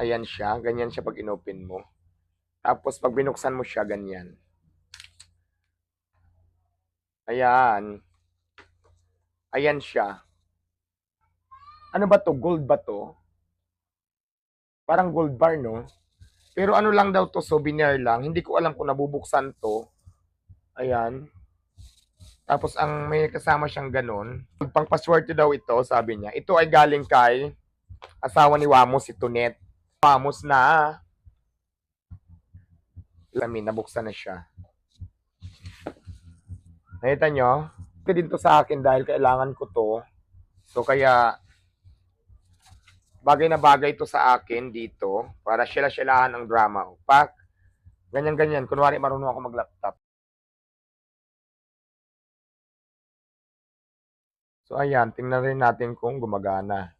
Ayan siya, ganyan siya pag inopen mo. Tapos pag binuksan mo siya, ganyan. Ayan. Ayan siya. Ano ba to? Gold ba to? Parang gold bar, no? Pero ano lang daw to, souvenir lang. Hindi ko alam kung nabubuksan to. Ayan. Tapos ang may kasama siyang ganun. Pangpaswerte daw ito, sabi niya. Ito ay galing kay asawa ni Wamos, si Tunet. Wamos na. Lamin, nabuksan na siya. Nakita nyo? Ito din to sa akin dahil kailangan ko to. So kaya, bagay na bagay to sa akin dito para sila-silahan ang drama. Pak, ganyan-ganyan. Kunwari marunong ako mag-laptop. So ayan, tingnan rin natin kung gumagana.